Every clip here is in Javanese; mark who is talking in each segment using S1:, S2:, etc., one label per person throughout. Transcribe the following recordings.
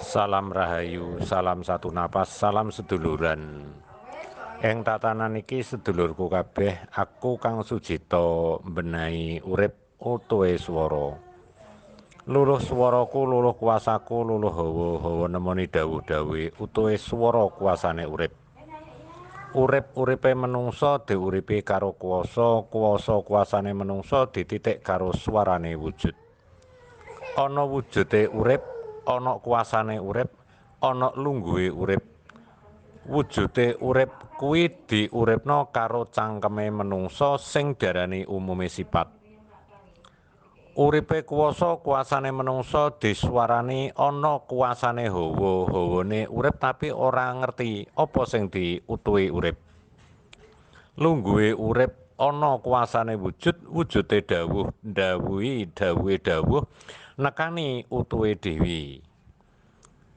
S1: Salam rahayu, salam satu napas, salam seduluran. Ing tatanan iki sedulurku kabeh, aku Kang Sujito mbenahi urip utuhe swara. Luluh swaraku, luluh kuasaku, luluh hawa nemoni dawuh-dawuhe utuhe swara kuasane urip. Urip-uripe menungsa diuripi karo kuwasa kuasane menungsa dititik karo swarane wujud. Ana wujude urip, ana kuasane urip, ana lungguhe urip. Wujude urip kuwi diuripna karo cangkeme menungsa sing diarani umume sifat. Uripe kuwasa kuasane menungsa diswarani ana kuasane hawane urip tapi ora ngerti apa sing diutuhi urip. Lungguhe urip ana kuasane wujud, wujude dawuh, dawuhe dawuh nekani utuhe dhewe.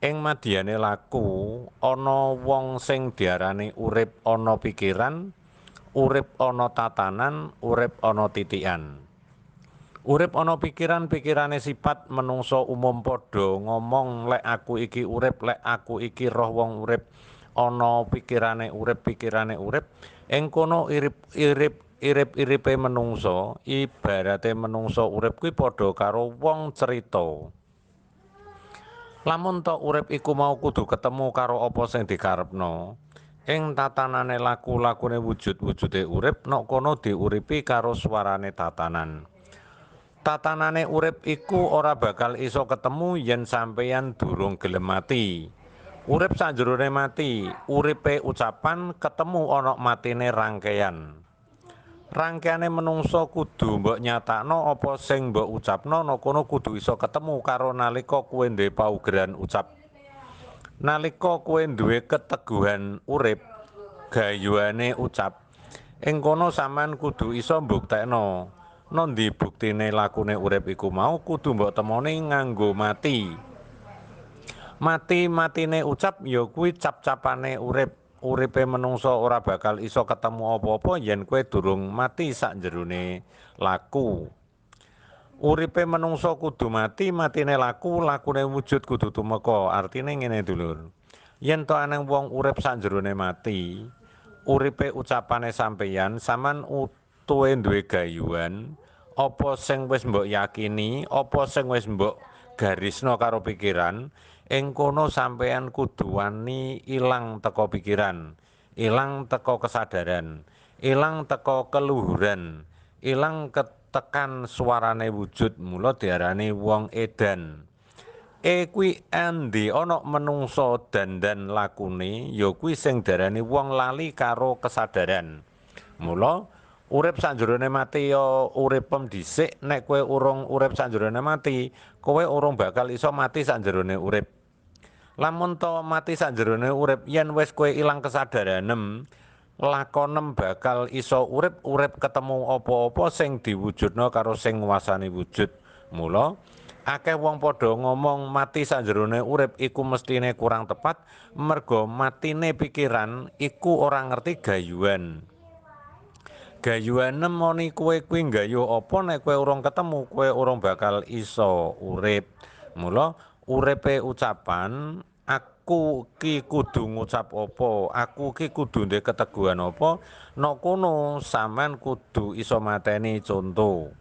S1: Ing madyane laku ana wong sing diarani urip ana pikiran, urip ana tatanan, urip ana titikan. Urip ana pikiran, pikirane sifat menungsa umum padha ngomong lek aku iki urip, lek aku iki roh wong urip. Ana pikirane urip. Ing kono irip-iripe menungsa, ibarate menungsa urip kuwi padha karo wong cerita. Lamun tok urip iku mau kudu ketemu karo apa sing dikarepno. Ing tatanane lakune wujud-wujude urip, nok kono diuripi karo swarane tatanan. Tatanane urip iku ora bakal iso ketemu yen sampeyan durung gelem mati. Urip sanjerone mati, uripe ucapan ketemu ana matine rangkaian. Rangkaiane menungsa kudu mbok nyatakno apa sing mbok ucapno ana kono kudu iso ketemu karo nalika kowe duwe paugeran ucap. Nalika kowe duwe keteguhan urip, gayuhane ucap, ing kono sampean kudu iso mbuktekno Nondi buktine lakune urip iku mau kudu mbok temoni nganggo mati. Matine ucap ya kuwi cap-capane urip. Uripe menungsa ora bakal iso ketemu apa-apa yen kowe durung mati sakjerone laku. Uripe menungsa kudu mati, matine laku, lakune wujud kudu tumeka. Artine ngene dulur. Yen to ana wong urip sakjerone mati, uripe ucapane sampeyan sampean utuhe duwe gayuhan, apa sing wis mbok yakini, apa sing wis mbok garisno karo pikiran, ing kono sampeyan kudu wani ilang teko pikiran, ilang teko kesadaran, ilang teko keluhuran, ilang tekan swarane wujud, mula diarani wong edan. Kuwi endi ana menungsa dandan lakune ya kuwi sing diarani wong lali karo kesadaran. Mula urip sanjerone mati ya uripem dhisik, nek kowe urung urip sanjerone mati, kowe urung bakal iso mati sanjerone urip. Lamun to mati sanjerone urip, yen wis kowe ilang kesadaranem, lakonem bakal iso urip ketemu apa-apa sing diwujudna karo sing nguasani wujud. Mula akeh wong padha ngomong mati sanjerone urip iku mestine kurang tepat, merga matine pikiran iku ora ngerti gayuhan. Gayuhan nemoni kowe kuwi nggayuh apa nek kowe urung ketemu, kowe urung bakal iso urip. Mula uripe ucapan aku ki kudu ngucap apa, aku ki kudu ndek keteguhan apa, nok kono sampean kudu iso mateni conto.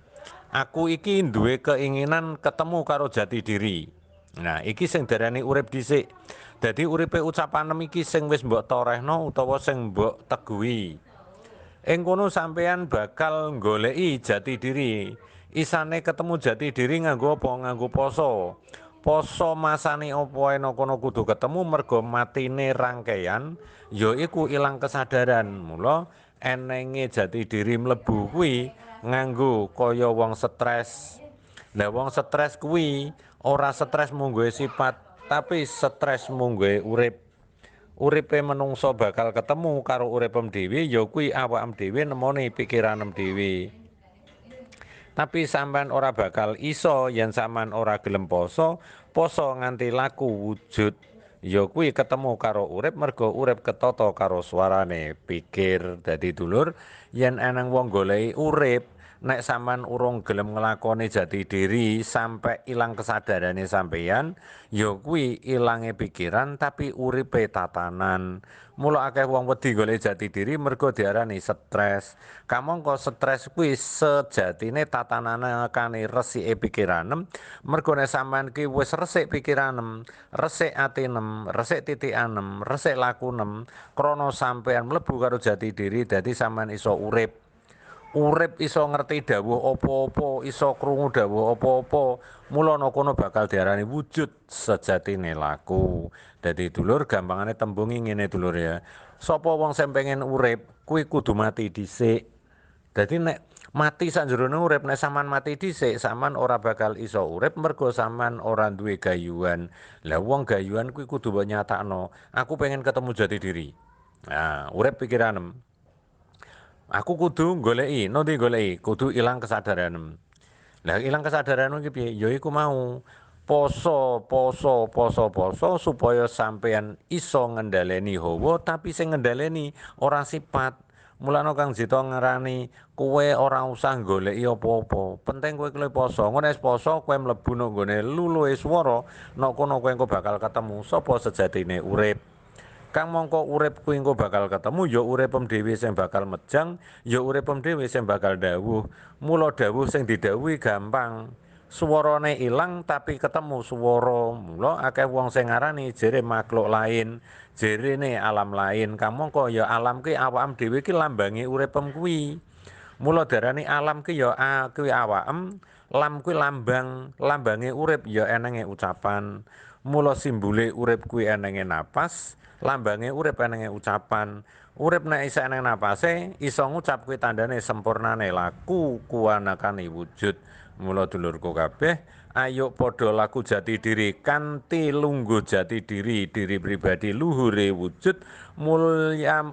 S1: Aku iki duwe keinginan ketemu karo jati diri. Nah, iki sing diarani urip dhisik. Dadi uripe ucapanem iki sing wis mbok torehno utawa sing mbok teguhi. Ing kono sampeyan bakal goleki jati diri. Isane ketemu jati diri nganggo apa? Nganggo poso. Poso masane apa ena kono kudu ketemu merga matine rangkaian yaiku ilang kesadaran. Mula enenge jati diri mlebu kuwi nganggo kaya wong stres. Lah wong stres kuwi ora stres munggo sifat, tapi stres munggo urip. Uripe menungsa bakal ketemu karo uripem dhewe ya kuwi awakem dhewe nemoni pikiranem dhewe. Tapi sampean ora bakal iso yen sampean ora gelem poso nganti laku wujud. Ya kuwi ketemu karo urip merga urip ketata karo swarane pikir. Dadi dulur, yen eneng wong goleki urip nek sampean urung gelem nglakoni jati diri sampai ilang kesadarane sampeyan, ya kuwi ilange pikiran tapi uripe tatanan. Mula akeh wong wedi golek jati diri mergo diarani stres. Kamangka stres kuwi sejatine tatananane resike pikiranem, mergo nek sampean ki wis resik pikiranem, resik atinem, resik titikanem, resik lakunem, krana sampean mlebu karo jati diri dadi sampean iso urip. Urip iso ngerti dawuh apa-apa, iso krungu dawuh apa-apa, mula ana kono bakal diarani wujud sejatine laku. Dadi dulur gampangane tembungi ngene dulur ya. Sapa wong sing pengen urip kuwi kudu mati dhisik. Dadi nek mati sanjerone urip, nek sampean mati dhisik, sampean ora bakal iso urip mergo sampean ora duwe gayuhan. Lah wong gayuhan kuwi kudu mbok nyatakno. Aku pengen ketemu jati diri. Nah, urip pikiranem. Aku kudu goleki, nanti goleki, kudu ilang kesadaran. Lah ilang kesadaran iki piye? Ya iku mau poso supaya sampean iso ngendhaleni hawa tapi sing ngendhaleni ora sifat. Mulane Kang Jito ngarani kowe ora usah goleki apa-apa. Penting kowe kuwi poso. Ngono wis poso kowe mlebu nang gone luluhe swara, nek kono kowe engko bakal ketemu sapa sejatine urip. Kang mongko urip kuwi engko bakal ketemu ya uripem dhewe sing bakal mejang, ya uripem dhewe sing bakal dawuh. Mula dawuh sing didhawuhi gampang. Swarane ilang tapi ketemu swara. Mula akeh wong sing ngarani jere makhluk lain, jerene alam lain. Kang mongko ya alam ki awakam dhewe ki lambange uripem kuwi. Mula darani alam ki ya kuwi awakem, lam kuwi lambange urip ya enenge ucapan. Mula simbole urip kuwi enenge napas, lambange urip enenge ucapan. Urip nek isa eneng napase, iso ngucap kuwi tandane sempurnane laku kuwanakane wujud. Mula dulurku kabeh, ayo padha laku jati diri kanthi lungguh jati diri, diri pribadi luhure wujud. Mulyane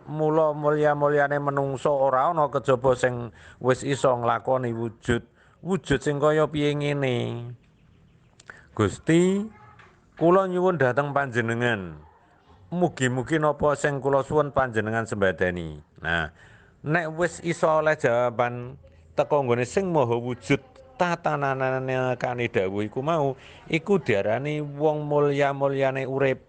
S1: menungso ora ana kejaba sing wis iso nglakoni wujud. Wujud sing kaya piye ngene. Gusti, kula nyuwun dhateng panjenengan. Mugi-mugi napa sing kula suwun panjenengan sembadani. Nah, nek wis iso oleh jawaban teka nggone sing maha wujud tatananane kane dawuh iku mau, iku diarani wong mulya-mulyane urip.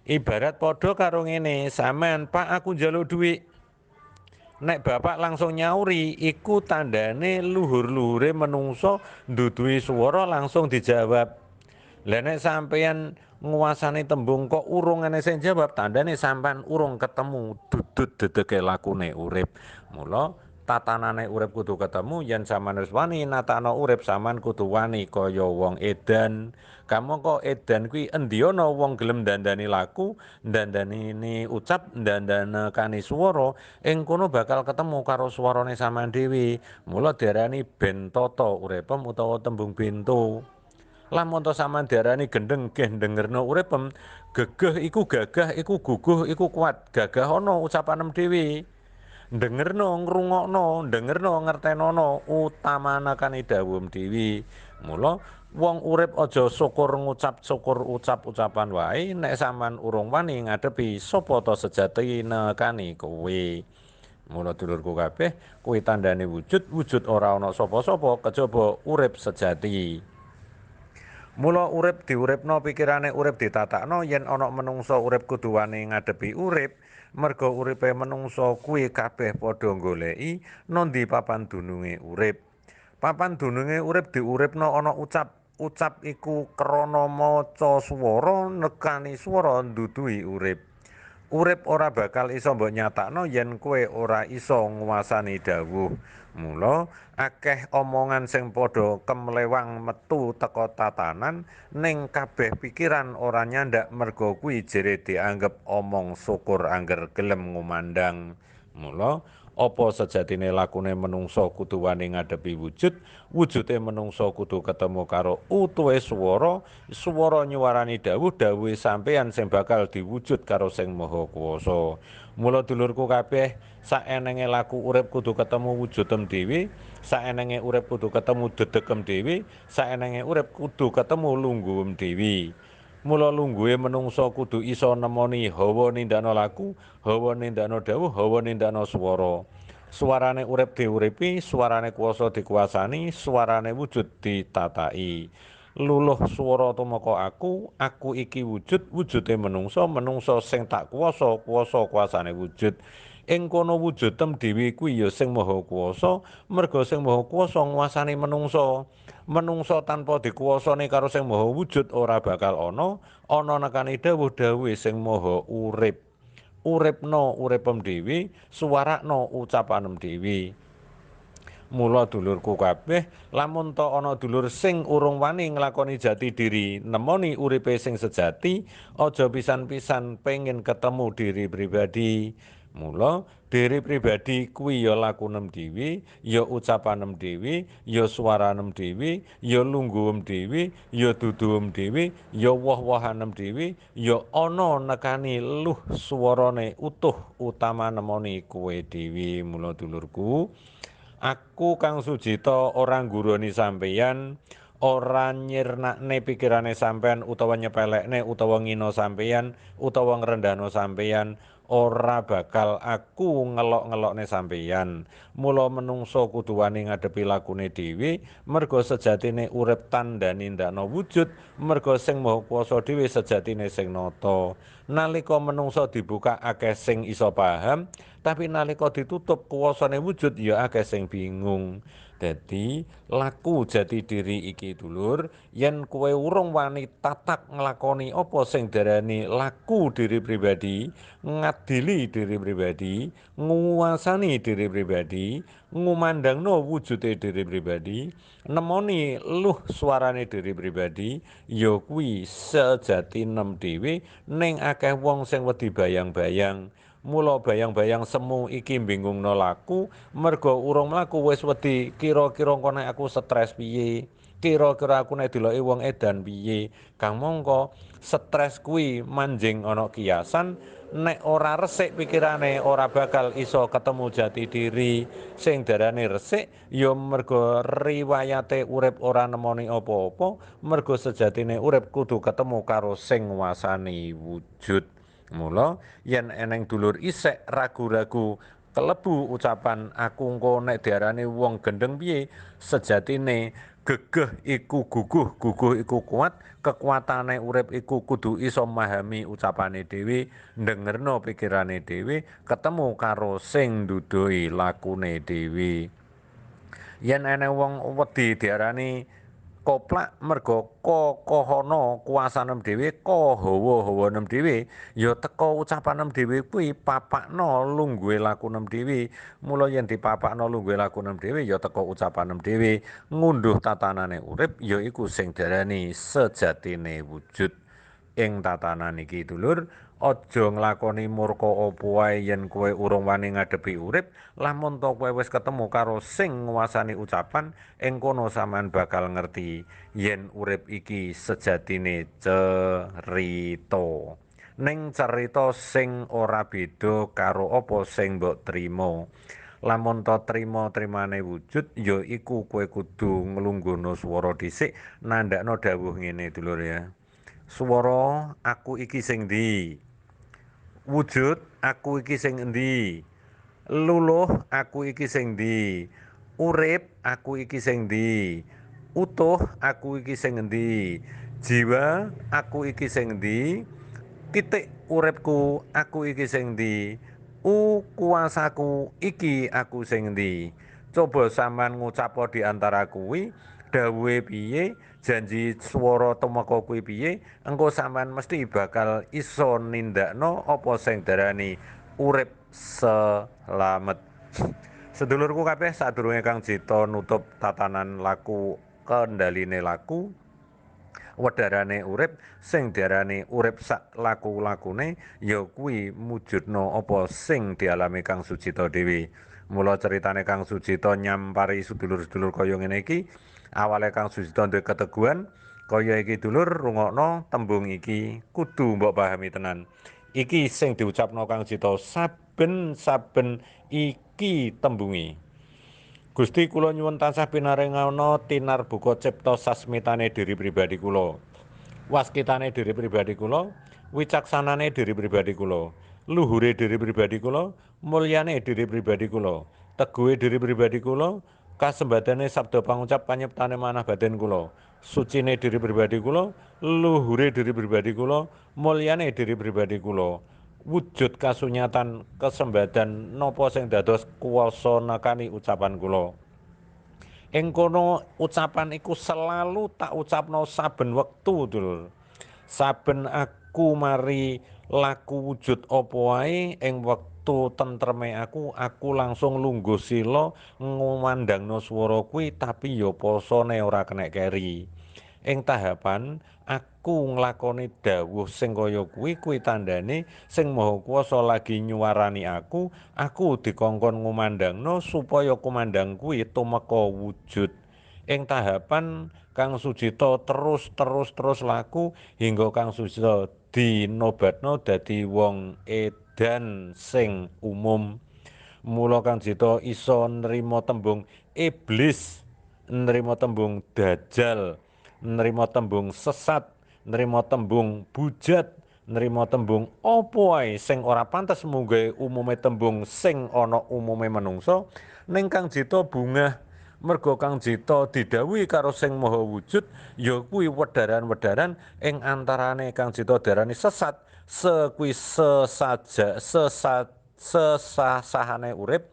S1: Ibarat padha karo ngene, sampean Pak aku njaluk dhuwit. Nek bapak langsung nyauri, iku tandane luhur-luhure menungso nduduhi swara langsung dijawab. Lah nek sampeyan nguasani tembung kok urung ana sing jawab, tandane sampean urung ketemu dudut dedeke lakune urip. Mula tatanane urip kudu ketemu yen sampean wis wani natakno urip sampean kudu wani kaya wong edan. Kamangka edan kuwi endi ana wong gelem dandani laku, dandani ucap, dandani swara, ing kono bakal ketemu karo swarane sampean dhewe. Mula diarani bentata uripem utawa tembung bento. Lamun to sampean diarani gendeng nggih dengerno uripem, gegeh iku gagah iku guguh iku kuat. Gagah ana ucapanem dhewe. Dengerno ngrungokno, dengerno ngertenono utamanakane dawuhem dhewe. Mula wong urip aja syukur ngucap syukur ucap-ucapan wae nek sampean urung wani ngadepi sapa ta sejatine kane kowe. Mula dulurku kabeh kuwi tandane wujud ora ana sapa-sapa kejaba urip sejati. Mula urip diuripno pikirane urip ditatakno yen ana menungsa urip kudu wani ngadepi urip, merga uripe menungsa kuwi kabeh padha goleki nondi papan dununge urip. Papan dununge urip diuripno ana ucap. Ucap iku krana maca swara nekani swara nduduhi urip. Urip ora bakal iso mbok nyatakno yen kowe ora iso nguasani dawuh. Mula akeh omongan sing padha kemlewang metu teka tatanan ning kabeh pikiran ora nyandak merga kuwi jere dianggep omong syukur angger gelem ngumandang. Mula apa sejatine lakune menungsa kudu wani ngadepi wujud, wujude menungsa kudu ketemu karo utuhe swara, swara nyuwarani dawuh, dawuhe sampeyan sing bakal diwujud karo Sing Maha Kuwasa. Mula dulurku kabeh, saenenge laku urip kudu ketemu wujudem dhewe, saenenge urip kudu ketemu dedekem dhewe, saenenge urip kudu ketemu lungguhem dhewe. Mula lungguhe menungsa kudu iso nemoni hawa nindakno laku, hawa nindakno dawuh, hawa nindakno swara. Suarane urip diuripi, suarane kuwasa dikuasani, suarane wujud ditatai. Luluh swara tumeka aku iki wujud, wujude menungso, menungso sing tak kuwasa, kuwasa kuasane wujud. Ing kono wujudem dhewe kuwi ya sing maha kuwasa, merga sing maha kuwasa nguasani menungso. Menungso tanpa dikuwasani karo sing maha wujud ora bakal ana nekane dawuh-dawuhe sing maha urip. Uripna uripem dhewe, suwarakna ucapanem dhewe. Mula dulurku kabeh, lamun ta ana dulur sing urung wani nglakoni jati diri, nemoni uripe sing sejati, aja pisan-pisan pengen ketemu diri pribadi. Mula diri pribadi kuwi ya lakunem dhewe, ya ucapanem dhewe, ya swaranem dhewe, ya lungguhem dhewe, ya duduhem dhewe, ya woh-wohanem dhewe, ya ana nekani luh swarane utuh utama nemoni kowe dhewe. Mula dulurku, aku Kang Sujito ora ngguroni sampeyan, ora nyirnakne pikirane sampeyan utawa nyepelekne utawa ngina sampeyan utawa ngrendahno sampeyan, ora bakal aku ngelok-ngelokne sampeyan. Mula menungso kudu wani ngadepi lakune dhewe, merga sejatine urip tandani ndakna wujud, merga sing maha kuwasa dhewe sejatine sing nata. Nalika menungso dibuka akeh sing iso paham, tapi nalika ditutup kuwasane wujud ya akeh sing bingung. Dadi laku jati diri iki dulur, yen kowe urung wani tatak nglakoni apa sing darani laku diri pribadi, ngadili diri pribadi, nguasani diri pribadi, ngumandangno wujude diri pribadi, nemoni luh suarane diri pribadi, ya kuwi sejatinem dhewe ning akeh wong sing wedi bayang-bayang. Mula bayang-bayang semu iki bingungno laku, merga urung mlaku wis wedi kira-kira engko nek aku stres piye, kira-kira aku nek deloki wong edan piye. Kang mongko stres kuwi manjing ana kiasan, nek ora resik pikirane ora bakal iso ketemu jati diri. Sing darane resik ya merga riwayate urip ora nemoni apa-apa, merga sejatine urip kudu ketemu karo sing nguasani wujud. Mula yen eneng dulur isek ragu-ragu kelebu ucapan aku engko nek diarani wong gendeng piye, sejatine gegeh iku guguh, guguh iku kuat, kekuatane urip iku kudu iso memahami ucapane dhewe, ndengerno pikirane dhewe, ketemu karo sing nduduhi lakune dhewe. Yen eneng wong wedi diarani koplak merga kokohana kuasanem dhewe, kahawa-hawanem dhewe, ya teka ucapanem dhewe kuwi papakna lungguhe lakunem dhewe. Mula yen dipapakna lungguhe lakunem dhewe ya teka ucapanem dhewe, ngunduh tatanane urip ya iku sing darani sejatine wujud. Ing tatanan iki dulur, aja nglakoni murka apa wae yen kowe urung wani ngadepi urip. Lamun to kowe wis ketemu karo sing nguasani ucapan, ing kono sampean bakal ngerti yen urip iki sejatine cerita. Ning cerita sing ora beda karo apa sing mbok trima. Lamun to trima-trimane wujud ya iku kowe kudu nglungguhna swara dhisik, nandhakno dawuh ngene dulur ya. Swara aku iki sing ndi? Wujud aku iki sing endi? Luluh aku iki sing ndi? Urip aku iki sing ndi? Utuh aku iki sing endi? Jiwa aku iki sing ndi? Titik uripku aku iki sing ndi? Kuasaku iki aku sing ndi? Coba sampean ngucapa di antara kuwi, dawuhe piye, janji swara tumeka kuwi piye, engko sampean mesti bakal iso nindakno apa sing darani urip selamet. Sedulurku kabeh, sadurunge Kang Jito nutup tatanan laku, kendaline laku, wedarane urip, sing diarani urip sak laku-lakune ya kuwi mujudna apa sing dialami Kang Sujito dhewe. Mula ceritane Kang Sujito nyampari sedulur-sedulur kaya ngene iki, awale Kang Sujito duwe keteguhan kaya iki dulur, rungokno tembung iki kudu mbok pahami tenan. Iki sing diucapno Kang Jito saben-saben iki tembunge. Gusti kula nyuwun tansah pinaringana tinarbuka cipta sasmitane diri pribadi kula. Waskitane diri pribadi kula, wicaksanane diri pribadi kula, luhure diri pribadi kula, mulyane diri pribadi kula, teguhe diri pribadi kula, kasembadane sabda pangucap panyiptane manah batin kula, sucine diri pribadi kula, luhure diri pribadi kula, mulyane diri pribadi kula, wujud kasunyatan kesembadan napa sing dados kuwasa nekani ucapan kula. Ing kono ucapan iku selalu tak ucapno saben wektu, Dulur. Saben aku mari laku wujud apa wae ing wektu tentreme aku langsung lungguh sila ngumandangno swara kuwi tapi ya pasane ora kenek keri. Ing tahapan aku nglakoni dawuh sing kaya kuwi tandane sing Maha Kuwasa lagi nyuwarani aku dikongkon ngumandangno supaya kumandang kuwi tumeka wujud. Ing tahapan Kang Sujito terus laku hingga Kang Sujito dinobatno dadi wong edan sing umum. Mula Kang Sujito iso nrimo tembung iblis, nrimo tembung dajal, nrimo tembung sesat, nrimo tembung bujat, nrimo tembung apa wae sing ora pantes munggahe umume tembung sing ana umume manungsa ning Kang Jito bungah merga Kang Jito didhawuhi karo sing maha wujud ya kuwi wedharan-wedharan ing antarane Kang Jito diarani sesat sekuwi sesah-sahane urip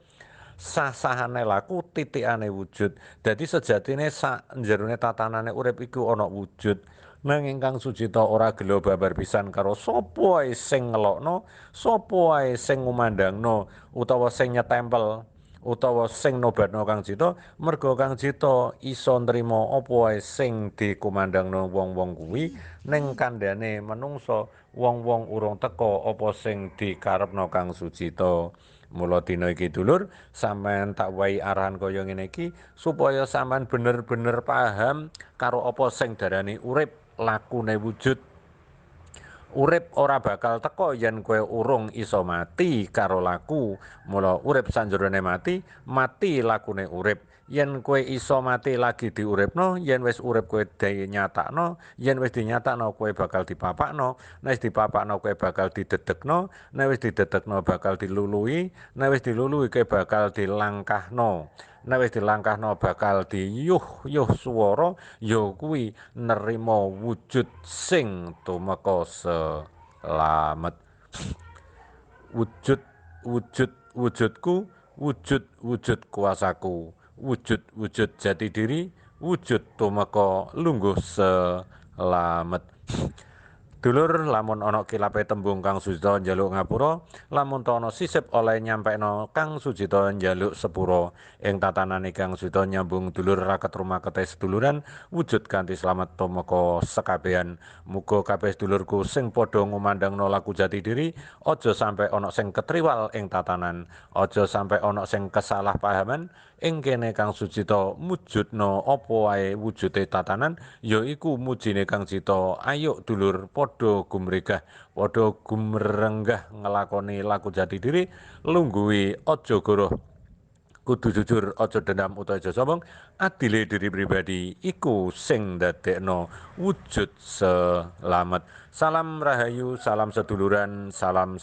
S1: sah-sahane laku titikane wujud. Dadi sejatine sak jerone tatanane urip iku ana wujud. Nanging Kang Sujito ora gelo babar pisan karo sapa ae sing ngelokno, sapa ae sing ngumandangno utawa sing nyetempel utawa sing nobatno Kang Jito, merga Kang Jito iso nrimo apa wae sing dikumandangno wong-wong kuwi ning kandhane manungsa, wong-wong urung teka apa sing dikarepno Kang Sujito. Mula dina iki dulur, sampean tak wahi arahan kaya ngene iki supaya sampean bener-bener paham karo apa sing darani urip, lakune wujud. Urip ora bakal teka yen kowe urung iso mati karo laku. Mula urip sanjerone mati, mati lakune urip. Yen kowe iso mati lagi diuripno, yen wis urip kowe dinyatakno, yen wis dinyatakno kowe bakal dipapakno, nek wis dipapakno kowe bakal didedekno, nek wis didedekno bakal dilului, nek wis dilului kowe bakal dilangkahno. Nek wis dilangkahno bakal diyuh-yuh swara ya kuwi nerima wujud sing tumeka selamet. Wujud wujudku, wujud kuasaku, wujud jati diri, wujud tumeka lungguh selamet. Dulur, lamun ana kilape tembung Kang Sujito njaluk ngapura, lamun ta ana sisip oleh nyampekno Kang Sujito njaluk sepura. Ing tatanane Kang Sujito nyambung dulur raket rumakete seduluran, wujud kanthi slamet tumeka sekabehan. Muga kabeh sedulurku sing padha ngumandangno laku jati diri, aja sampe ana sing ketriwal ing tatanan, aja sampe ana sing kesalahpahaman. Ing kene Kang Sujito mujudna apa wae wujude tatanan, ya iku mujine Kang Jito. Ayo dulur padha gumregah, padha gumrenggah ngelakoni laku jati diri, lungguhi aja goroh. Kudu jujur, aja dendam utawa aja sombong. Adile diri pribadi iku sing ndadekno wujud selamat. Salam rahayu, salam seduluran, salam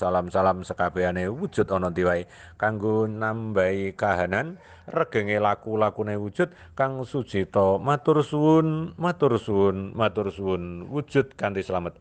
S1: sekabehane wujud ana ndi wae. Kanggo nambahi kahanan regenge laku-lakune wujud Kang Sujito matur suwun, wujud kanthi slamet.